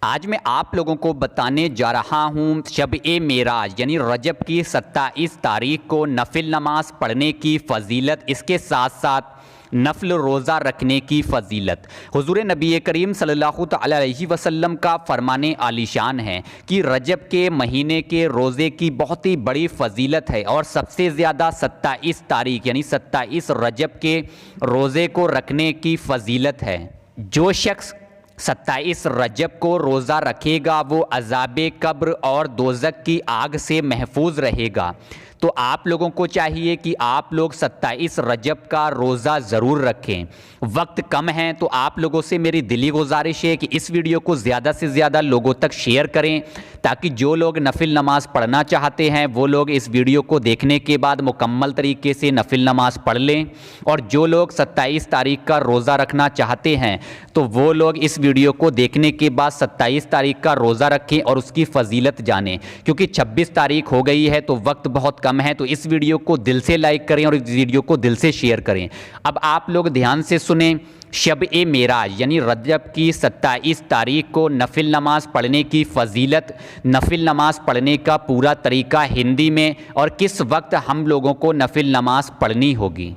आज मैं आप लोगों को बताने जा रहा हूँ शब-ए-मेराज यानी रजब की 27 तारीख को नफिल नमाज पढ़ने की फ़जीलत, इसके साथ साथ नफल रोज़ा रखने की फ़जीलत। हुज़ूर नबी करीम सल्लल्लाहु अलैहि वसल्लम का फरमाने आलीशान है कि रजब के महीने के रोज़े की बहुत ही बड़ी फ़जीलत है और सबसे ज़्यादा 27 तारीख यानी 27 रजब के रोज़े को रखने की फ़जीलत है। जो शख्स 27 रजब को रोज़ा रखेगा वो अज़ाबे कब्र और दोज़ख की आग से महफूज रहेगा। तो आप लोगों को चाहिए कि आप लोग 27 रजब का रोज़ा ज़रूर रखें। वक्त कम है तो आप लोगों से मेरी दिली गुजारिश है कि इस वीडियो को ज़्यादा से ज़्यादा लोगों तक शेयर करें ताकि जो लोग नफिल नमाज पढ़ना चाहते हैं वो लोग इस वीडियो को देखने के बाद मुकम्मल तरीके से नफिल नमाज पढ़ लें, और जो लोग 27 तारीख का रोज़ा रखना चाहते हैं तो वो लोग इस वीडियो को देखने के बाद 27 तारीख का रोज़ा रखें और उसकी फ़जीलत जानें। क्योंकि 26 तारीख हो गई है तो वक्त बहुत कम है, तो इस वीडियो को दिल से लाइक करें और इस वीडियो को दिल से शेयर करें। अब आप लोग ध्यान से सुने। शब-ए-मेराज यानी रजब की 27 तारीख को नफिल नमाज पढ़ने की फ़जीलत, नफिल नमाज पढ़ने का पूरा तरीका हिंदी में, और किस वक्त हम लोगों को नफिल नमाज पढ़नी होगी।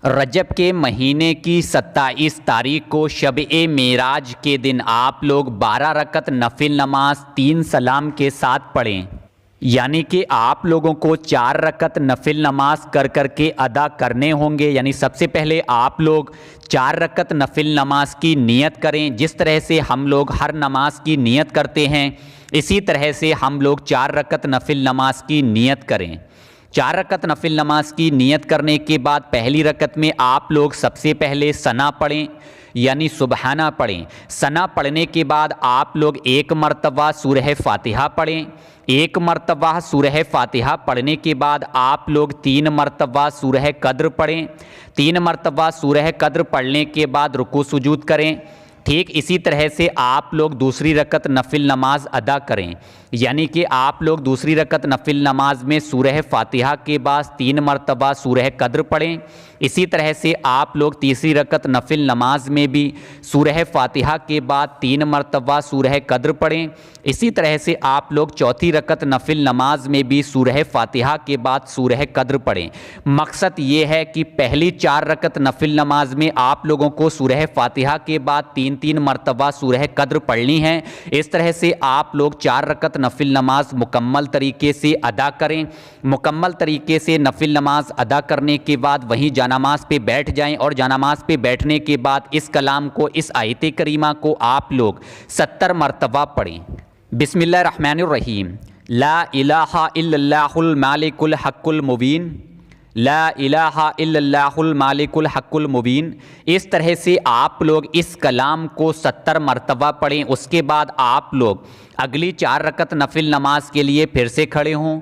रजब के महीने की 27 तारीख को शब-ए-मेराज के दिन आप लोग 12 रकत नफिल नमाज 3 सलाम के साथ पढ़ें। यानी कि आप लोगों को 4 रकत नफिल नमाज कर के अदा करने होंगे। यानी सबसे पहले आप लोग 4 रकत नफिल नमाज की नियत करें। जिस तरह से हम लोग हर नमाज की नियत करते हैं इसी तरह से हम लोग 4 रकत नफिल नमाज की नियत करें। 4 रकत नफिल नमाज की नियत करने के बाद पहली रकत में आप लोग सबसे पहले सना पढ़ें यानी सुबहाना पढ़ें। सना पढ़ने के बाद आप लोग 1 मरतबा सूरह फातिहा पढ़ें। 1 मरतबा सूरह फातिहा पढ़ने के बाद आप लोग 3 मरतबा सूरह कद्र पढ़ें। 3 मरतबा सूरह कद्र पढ़ने के बाद रुकू सुजूद करें। ठीक इसी तरह से आप लोग दूसरी रकत नफिल नमाज अदा करें। यानी कि आप लोग दूसरी रकत नफिल नमाज में सूरह फातिहा के बाद 3 मरतबा सूरह कद्र पढ़ें। इसी तरह से आप लोग तीसरी रकत नफिल नमाज में भी सूरह फातिहा के बाद 3 मरतबा सूरह कद्र पढ़ें। इसी तरह से आप लोग चौथी रकत नफिल नमाज में भी सूरह फातिहा के बाद सूरह कद्र पढ़ें। मकसद ये है कि पहली 4 रकत नफिल नमाज में आप लोगों को सूरह फातिहा के बाद 3 मरतबा सूरह कद्र पढ़नी है। इस तरह से आप लोग 4 रकत नफिल नमाज मुकम्मल तरीके से अदा करें। मुकम्मल तरीके से नफिल नमाज अदा करने के बाद वहीं जानामाज पे बैठ जाएं, और जानामाज पे बैठने के बाद इस कलाम को, इस आयत करीमा को आप लोग 70 मरतबा पढ़ें। बिस्मिल्लाहिर्रहमानिर्रहीम। ला इलाहा इल्लल्लाहुल मालिकुल हक्कुल मुबीन, ला इलाहा इल्लल्लाहुल मालिकुल हक्कुल मुबीन। इस तरह से आप लोग इस कलाम को 70 मरतबा पढ़ें। उसके बाद आप लोग अगली 4 रकत नफिल नमाज के लिए फिर से खड़े हों।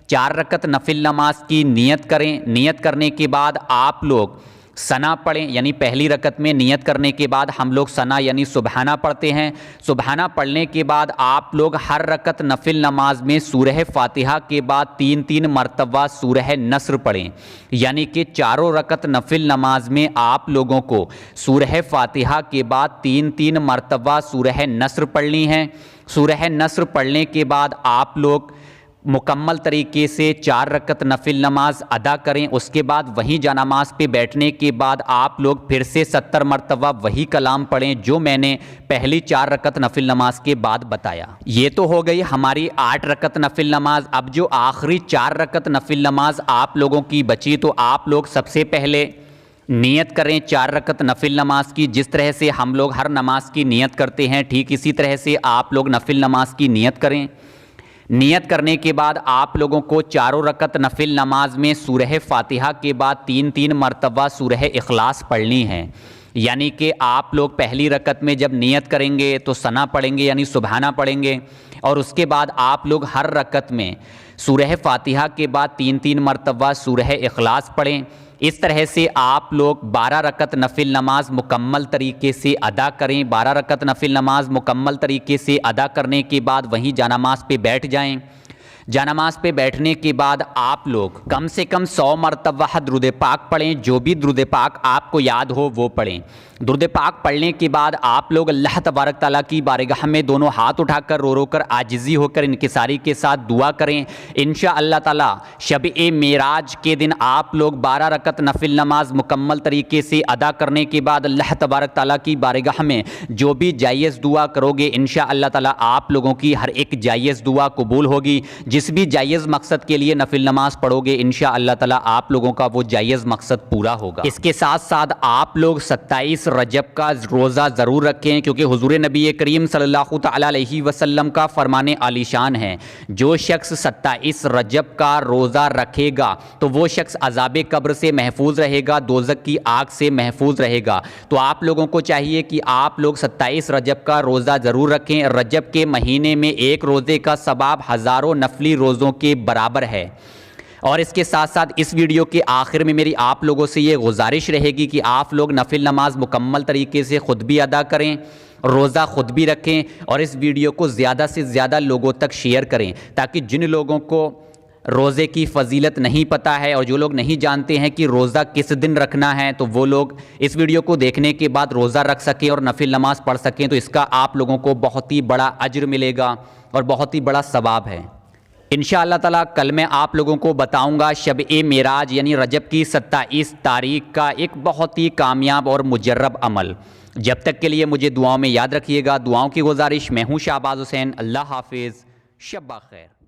4 रकत नफिल नमाज की नियत करें। नियत करने के बाद आप लोग सना पढ़ें। यानी पहली रकत में नियत करने के बाद हम लोग सना यानी सुबहाना पढ़ते हैं। सुबहाना पढ़ने के बाद आप लोग हर रकत नफिल नमाज में सूरह फातिहा के बाद 3 मरतबा सूरह नस्र पढ़ें। यानी कि चारों रकत नफिल नमाज में आप लोगों को सूरह फातिहा के बाद 3 मरतबा सूरह नस्र पढ़नी है। सूरह नस्र पढ़ने के बाद आप लोग मुकम्मल तरीके से 4 रकत नफिल नमाज अदा करें। उसके बाद वहीं जानामाज पे बैठने के बाद आप लोग फिर से 70 मरतबा वही कलाम पढ़ें जो मैंने पहली 4 रकत नफिल नमाज के बाद बताया। ये तो हो गई हमारी 8 रकत नफिल नमाज। अब जो आखिरी 4 रकत नफिल नमाज आप लोगों की बची, तो आप लोग सबसे पहले नियत करें 4 रकत नफिल नमाज की। जिस तरह से हम लोग हर नमाज की नियत करते हैं ठीक इसी तरह से आप लोग नफिल नमाज की नियत करें। नियत करने के बाद आप लोगों को चारों रकत नफिल नमाज में सूरह फातिहा के बाद 3 मरतबा सूरह इखलास पढ़नी है। यानी कि आप लोग पहली रकत में जब नियत करेंगे तो सना पढ़ेंगे यानी सुबहाना पढ़ेंगे, और उसके बाद आप लोग हर रकत में सूरह फातिहा के बाद 3 मरतबा सूरह इखलास पढ़ें। इस तरह से आप लोग 12 रकत नफिल नमाज मुकम्मल तरीके से अदा करें। 12 रकत नफिल नमाज मुकम्मल तरीके से अदा करने के बाद वहीं जानामाज पे बैठ जाएं। जानमाज पे बैठने के बाद आप लोग कम से कम 100 मरतबा दुरूद पाक पढ़ें। जो भी दुरूद पाक आपको याद हो वो पढ़ें। दुरूद पाक पढ़ने के बाद आप लोग अल्लाह तबारक ताला की बारगाह में दोनों हाथ उठाकर रो रो कर आजिज़ी होकर इनकिसारी के साथ दुआ करें। इंशा अल्लाह ताला शब-ए मेराज के दिन आप लोग 12 रकत नफिल नमाज मुकम्मल तरीके से अदा करने के बाद अल्लाह तबारक ताला की बारगाह में जो भी जायज़ दुआ करोगे इंशा अल्लाह ताला आप लोगों की हर एक जायज़ दुआ कबूल होगी। जिस भी जायज़ मकसद के लिए नफिल नमाज पढ़ोगे इंशा अल्लाह ताला आप लोगों का वो जायज़ मकसद पूरा होगा। इसके साथ साथ आप लोग 27 रजब का रोज़ा ज़रूर रखें, क्योंकि हुज़ूर नबी करीम सल्लल्लाहु तआला अलैहि वसल्लम का फरमाने आलीशान है, जो शख्स 27 रजब का रोज़ा रखेगा तो वो शख्स अज़ाब कब्र से महफूज रहेगा, दोज़ख की आग से महफूज रहेगा। तो आप लोगों को चाहिए कि आप लोग 27 रजब का रोज़ा ज़रूर रखें। रजब के महीने में एक रोज़े का सवाब हज़ारों नफली रोज़ों के बराबर है। और इसके साथ साथ इस वीडियो के आखिर में मेरी आप लोगों से ये गुजारिश रहेगी कि आप लोग नफिल नमाज मुकम्मल तरीके से ख़ुद भी अदा करें, रोज़ा ख़ुद भी रखें और इस वीडियो को ज़्यादा से ज़्यादा लोगों तक शेयर करें, ताकि जिन लोगों को रोज़े की फ़जीलत नहीं पता है और जो लोग नहीं जानते हैं कि रोज़ा किस दिन रखना है, तो वो लोग इस वीडियो को देखने के बाद रोज़ा रख सकें और नफिल नमाज पढ़ सकें। तो इसका आप लोगों को बहुत ही बड़ा अज्र मिलेगा और बहुत ही बड़ा सवाब है। इंशाअल्लाह ताला कल मैं आप लोगों को बताऊंगा शब-ए मेराज यानी रजब की 27 तारीख का एक बहुत ही कामयाब और मुजर्रब अमल। जब तक के लिए मुझे दुआओं में याद रखिएगा। दुआओं की गुजारिश। मैं हूँ शाहबाज हुसैन। अल्लाह हाफिज़। शब खैर।